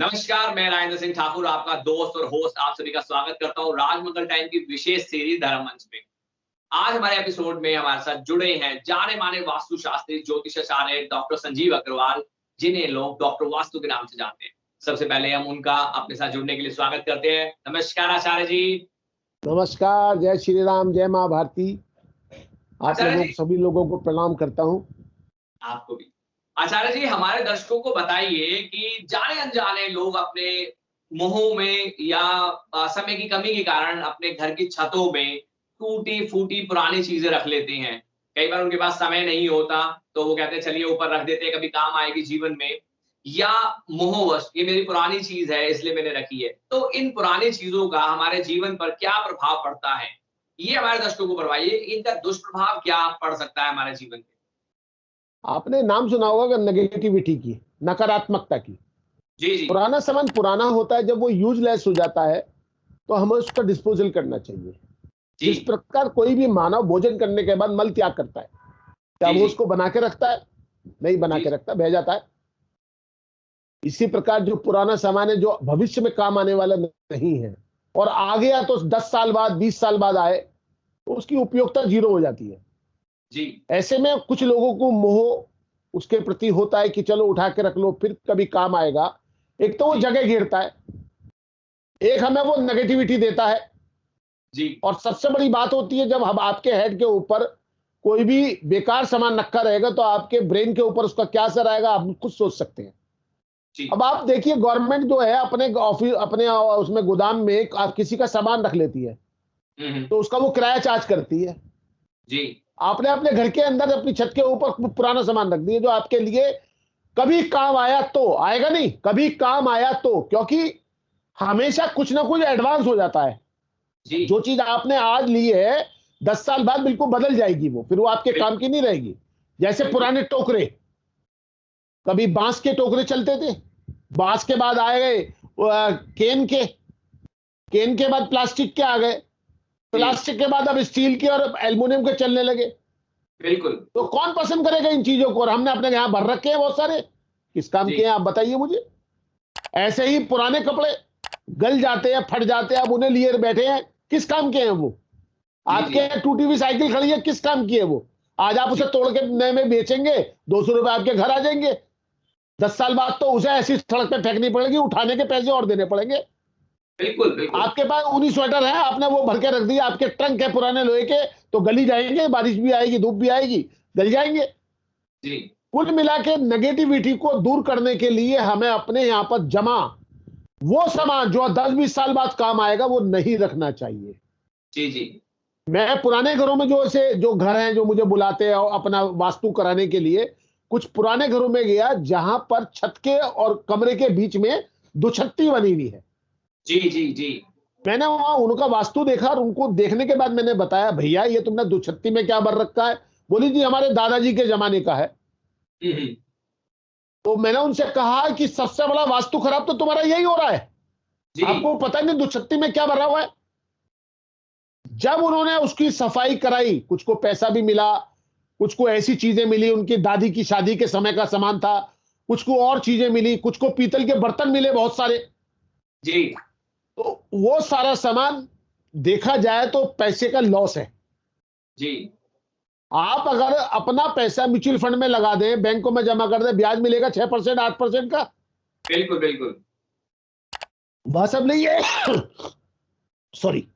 नमस्कार, मैं राजेंद्र सिंह ठाकुर, आपका दोस्त और होस्ट आप सभी का स्वागत करता हूँ राजमंगल टाइम की विशेष सीरीज धर्म मंच में। आज हमारे एपिसोड में हमारे साथ जुड़े हैं जाने माने वास्तुशास्त्री ज्योतिषाचार्य डॉक्टर संजीव अग्रवाल, जिन्हें लोग डॉक्टर वास्तु के नाम से जानते हैं। सबसे पहले हम उनका अपने साथ जुड़ने के लिए स्वागत करते हैं। नमस्कार आचार्य जी। नमस्कार, जय श्री राम, जय माँ भारती। आप आचार्य लोगों जी, सभी लोगों को प्रणाम करता हूँ। आपको भी। आचार्य जी, हमारे दर्शकों को बताइए कि जाने अनजाने लोग अपने मोह में या समय की कमी के कारण अपने घर की छतों में टूटी-फूटी पुरानी चीजें रख लेते हैं। कई बार उनके पास समय नहीं होता, तो वो कहते हैं चलिए ऊपर रख देते हैं, कभी काम आएगी जीवन में। या मोहवश ये मेरी पुरानी चीज है इसलिए मैंने रखी है। तो इन पुरानी चीजों का हमारे जीवन पर क्या प्रभाव पड़ता है? ये हमारे दर्शकों को बताइए, इनका दुष्प्रभाव क्या पड़ सकता है हमारे जीवन पे? आपने नाम सुना होगा नेगेटिविटी की, नकारात्मकता की। जी, जी। पुराना सामान पुराना होता है, जब वो यूजलेस हो जाता है तो हमें उसका डिस्पोजल करना चाहिए। जिस जी, प्रकार कोई भी मानव भोजन करने के बाद मल त्याग करता है, क्या जी, वो जी, उसको बना के रखता है? नहीं बना जी, के रखता, बह जाता है। इसी प्रकार जो पुराना सामान है, जो भविष्य में काम आने वाला नहीं है और आ गया तो 10 साल बाद 20 साल बाद आए, तो उसकी उपयोगिता जीरो हो जाती है। जी, ऐसे में कुछ लोगों को मोह उसके प्रति होता है कि चलो उठा के रख लो, फिर कभी काम आएगा। एक तो वो जी, जगह घेरता है, एक हमें वो नेगेटिविटी देता है। जी, और सबसे बड़ी बात होती है, जब हम आपके हेड के ऊपर कोई भी बेकार सामान रखा रहेगा तो आपके ब्रेन के ऊपर उसका क्या असर आएगा, आप खुद सोच सकते हैं। जी। अब आप देखिए, गवर्नमेंट जो है अपने ऑफिस, अपने उसमें गोदाम में आप किसी का सामान रख लेती है, हुँ, हुँ। तो उसका वो किराया चार्ज करती है। जी, आपने अपने घर के अंदर अपनी छत के ऊपर पुराना सामान रख दिया जो आपके लिए कभी काम आया, तो आएगा नहीं, कभी काम आया तो, क्योंकि हमेशा कुछ ना कुछ एडवांस हो जाता है। जी। जो चीज आपने आज ली है 10 साल बाद बिल्कुल बदल जाएगी, वो फिर वो आपके बिल काम की नहीं रहेगी। जैसे बिल्कुल। पुराने टोकरे, कभी बांस के टोकरे चलते थे, बांस के बाद आए गए केन के, केन के बाद प्लास्टिक के आ गए, जी, प्लास्टिक के बाद अब स्टील के और एल्युमिनियम के चलने लगे। बिल्कुल। तो कौन पसंद करेगा इन चीजों को? और हमने अपने यहाँ भर रखे हैं बहुत सारे, किस काम के जी, हैं आप बताइए मुझे। ऐसे ही पुराने कपड़े गल जाते हैं, फट जाते हैं, अब उन्हें लिए बैठे हैं, किस काम के हैं वो? जी, आपके जी, यहाँ टूटी हुई साइकिल खड़ी है, किस काम की है वो? आज आप उसे जी। तोड़ के नए में बेचेंगे, 200 रुपए आपके घर आ जाएंगे। 10 साल बाद तो उसे ऐसी सड़क पे फेंकनी पड़ेगी, उठाने के पैसे और देने पड़ेंगे। बिल्कुल, बिल्कुल। आपके पास ऊनी स्वेटर है, आपने वो भर के रख दिया, आपके ट्रंक है पुराने लोहे के, तो गली जाएंगे, बारिश भी आएगी, धूप भी आएगी, गल जाएंगे। जी, कुल मिला के नेगेटिविटी को दूर करने के लिए हमें अपने यहाँ पर जमा वो सामान जो 10-20 साल बाद काम आएगा, वो नहीं रखना चाहिए। जी, जी, मैं पुराने घरों में, जो ऐसे जो घर हैं जो मुझे बुलाते हैं और अपना वास्तु कराने के लिए, कुछ पुराने घरों में गया जहां पर छत के और कमरे के बीच में दुछत्ती बनी हुई है। जी, जी, जी। मैंने वहां उनका वास्तु देखा और उनको देखने के बाद मैंने बताया, भैया ये तुमने दुछत्ती में क्या भर रखा है? बोली जी हमारे दादाजी के जमाने का है। हुँ, हुँ। तो मैंने उनसे कहा कि सबसे बड़ा वास्तु खराब तो तुम्हारा यही हो रहा है, जी, आपको पता नहीं दुछत्ती में क्या भरा हुआ है। जब उन्होंने उसकी सफाई कराई, कुछ को पैसा भी मिला, कुछ को ऐसी चीजें मिली, उनकी दादी की शादी के समय का सामान था, कुछ को और चीजें मिली, कुछ को पीतल के बर्तन मिले बहुत सारे। जी, तो वो सारा सामान देखा जाए तो पैसे का लॉस है। जी। आप अगर अपना पैसा म्यूचुअल फंड में लगा दें, बैंकों में जमा कर दें, ब्याज मिलेगा 6% 8% का। बिल्कुल, बिल्कुल। वह सब नहीं है। सॉरी,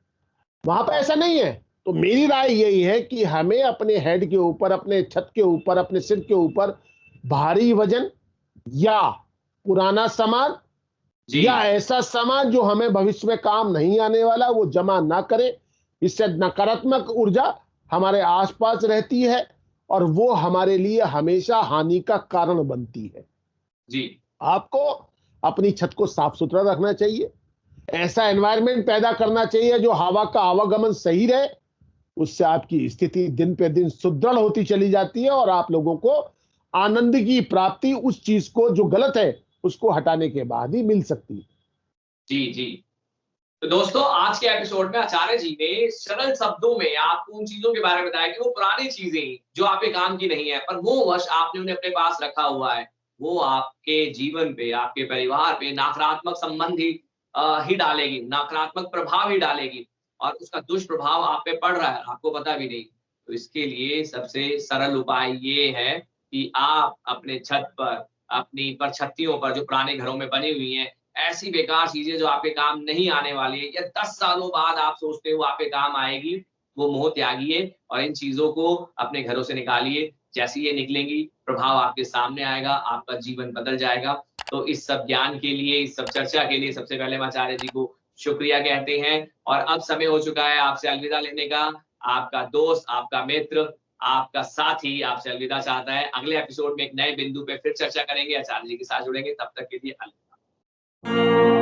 वहां पर ऐसा नहीं है। तो मेरी राय यही है कि हमें अपने हेड के ऊपर, अपने छत के ऊपर, अपने सिर के ऊपर भारी वजन या पुराना सामान जी, या ऐसा सामान जो हमें भविष्य में काम नहीं आने वाला, वो जमा ना करें। इससे नकारात्मक ऊर्जा हमारे आसपास रहती है और वो हमारे लिए हमेशा हानि का कारण बनती है। जी, आपको अपनी छत को साफ सुथरा रखना चाहिए, ऐसा एनवायरनमेंट पैदा करना चाहिए जो हवा का आवागमन सही रहे। उससे आपकी स्थिति दिन पे दिन सुदृढ़ होती चली जाती है और आप लोगों को आनंद की प्राप्ति उस चीज को जो गलत है उसको हटाने के बाद ही मिल सकती है। जी, जी। तो दोस्तों, आज के एपिसोड में आचार्य जी ने सरल शब्दों में आपको उन चीजों के बारे में बताया कि वो पुरानी चीजें जो आपके काम की नहीं है, पर मोहवश आपने उन्हें अपने पास रखा हुआ है। वो आपके जीवन पे, आपके परिवार पे नकारात्मक संबंध ही डालेगी, नकारात्मक प्रभाव ही डालेगी और उसका दुष्प्रभाव आप पे पड़ रहा है, आपको पता भी नहीं। तो इसके लिए सबसे सरल उपाय ये है कि आप अपने छत पर, अपनी परछत्तियों पर जो पुराने घरों में बनी हुई हैं, ऐसी बेकार चीज़ें जो आपके काम नहीं आने वाली है या 10 सालों बाद आप सोचते हो आपके काम आएगी, वो मोह त्यागिए और इन चीज़ों को अपने घरों से निकालिए। जैसे ये निकलेंगी, प्रभाव आपके सामने आएगा, आपका जीवन बदल जाएगा। तो इस सब ज्ञान के लिए, इस सब चर्चा के लिए सबसे पहले हम आचार्य जी को शुक्रिया कहते हैं और अब समय हो चुका है आपसे अलविदा लेने का। आपका दोस्त, आपका मित्र, आपका साथी आपसे अलविदा चाहता है। अगले एपिसोड में एक नए बिंदु पे फिर चर्चा करेंगे, आचार्य जी के साथ जुड़ेंगे। तब तक के लिए अलविदा।